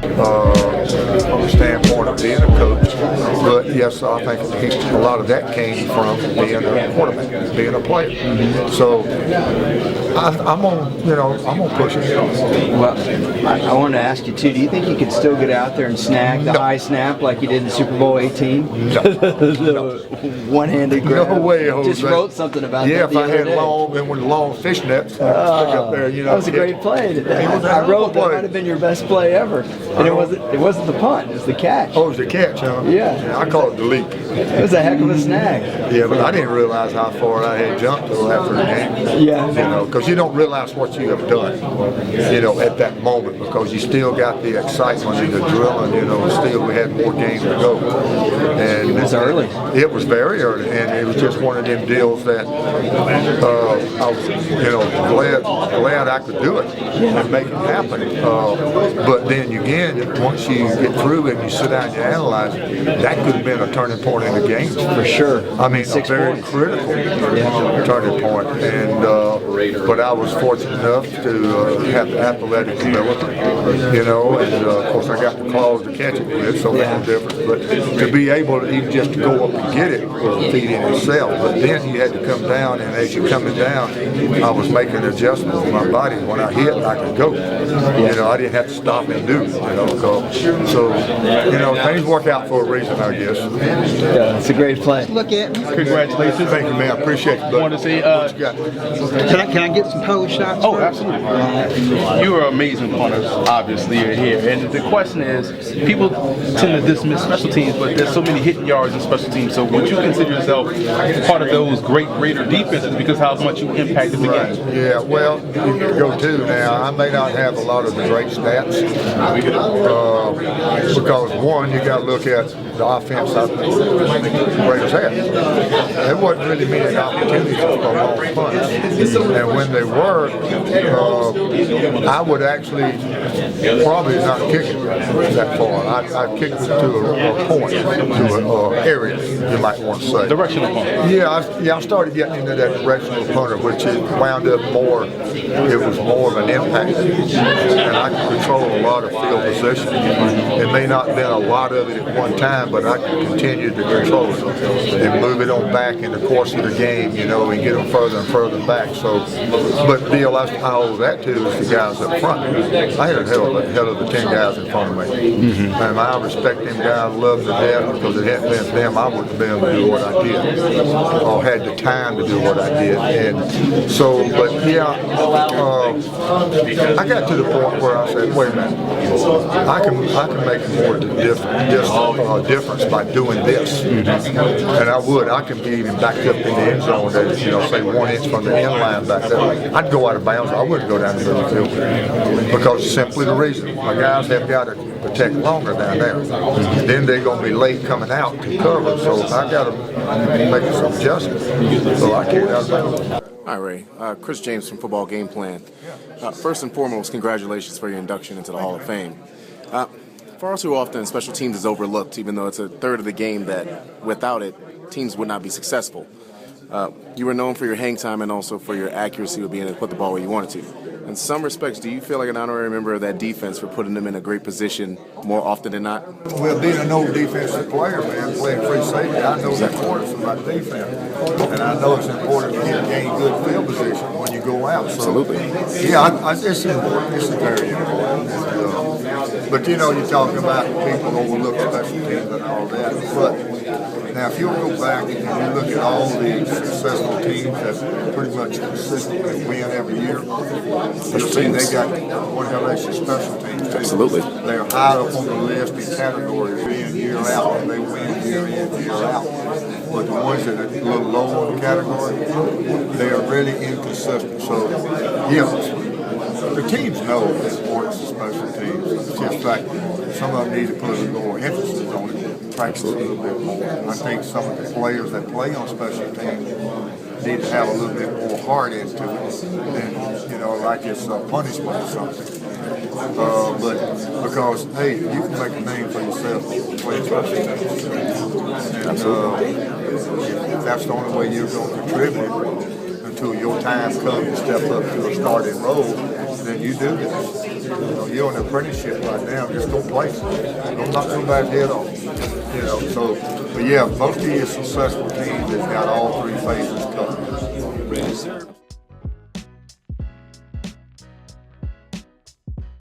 from the standpoint of being a coach. But yes, I think a lot of that came from being a quarterback, being a player. So I'm gonna push it. Well, I wanted to ask you too. Do you think you could still get out there and snag the high snap like you did in Super Bowl 18? No. The one-handed grab. No way, Jose. Just wrote something about that. Yeah, if I had long fishnets, stick up there, That was a great play. I wrote that might have been your best play ever, and it wasn't the punt, it was the catch. Oh, it was the catch, huh? Yeah. I call it the leap. It was a heck of a snag. Yeah, but I didn't realize how far I had jumped till after the game. Yeah. Because you don't realize what you have done, at that moment, because you still got the excitement and the drilling, still we had more games to go. And it was early. It was very early, and it was just one of them deals that I was, glad I could do it and make it happen. But then again, once you get through it and you sit down and you analyze it, that could have been a turning point in the game. For sure. I mean, a very critical turning point. And but I was fortunate enough to have the athletic ability, and of course I got the claws to catch it with, so that's no different. But to be able to even just to go up and get it was a feat in itself. But then you had to come down, and as you're coming down, I was making adjustments in my body. When I hit, I could go. I didn't have to stop and do. So things work out for a reason, I guess. Yeah, it's a great play. Look at me. Congratulations. Thank you, man. I appreciate it. Want to say, can I get some pole shots? Oh, absolutely. You are amazing punters, obviously, you're here. And the question is, people tend to dismiss special teams, but there's so many hit yards in special teams. So would you consider yourself part of those great Raider defenses because how much you impacted the game? Yeah, well, you can go to now. I may not have a lot of the great stats because, one, you got to look at the offense I think the Raiders had. There wasn't really many opportunities for long punts. And when they were, I would actually probably not kick it that far. I'd kick it to a point, to an area, you might want to say. Directional punter. Yeah, I started getting into that directional punter, which it wound up more, it was more of an impact. And I could control a lot of field position. It may not have been a lot of it at one time, but I could continue to control it and move it on back in the course of the game, and get them further and further back. So, but the deal I owe that to is the guys up front. I had a hell of the 10 guys in front of me. And I respect them guys, love them to death, because if it hadn't been for them, I wouldn't have been able to do what I did, or had the time to do what I did. And so, but yeah, I got to the point where I said, wait a minute, I can make more difference by doing this. And I can be even backed up in the end zone that, say 1 inch from the end line back there. I'd go out of bounds. I wouldn't go down the middle of the field because simply the reason my guys have got to protect longer down there. Then they're going to be late coming out to cover, so I got to make some adjustments. So I can't out of bounds. Hi, Ray. Chris James from Football Gameplan. First and foremost, congratulations for your induction into the Hall of Fame. Far too often, special teams is overlooked, even though it's a third of the game that, without it, teams would not be successful. You were known for your hang time and also for your accuracy with being able to put the ball where you wanted to. In some respects, do you feel like an honorary member of that defense for putting them in a great position more often than not? Well, being an old defensive player, man, playing free safety, I know the importance of my defense. And I know it's important to gain good field position when you go out. So, absolutely. Yeah, it's important. It's very important. But you're talking about people overlook special teams and all that. But now, if you go back and you look at all the successful teams that pretty much consistently win every year, you see they got what the hell they special teams. Absolutely. They're high up on the list in categories year in, year out, and they win year in, year out. But the ones that are a little low on the category, they are really inconsistent. So, the teams know the importance of special teams. It's just like some of them need to put a little more emphasis on it, practice a little bit more. I think some of the players that play on special teams need to have a little bit more heart into it than, like it's a punishment or something. But because, hey, you can make a name for yourself playing special teams. And that's the only way you're going to contribute until your time comes to step up to a starting role. then you do this. You know, you're on an apprenticeship right now. Just don't play. Don't knock somebody's head off. You know, so, but yeah, most of your successful teams have got all three phases covered.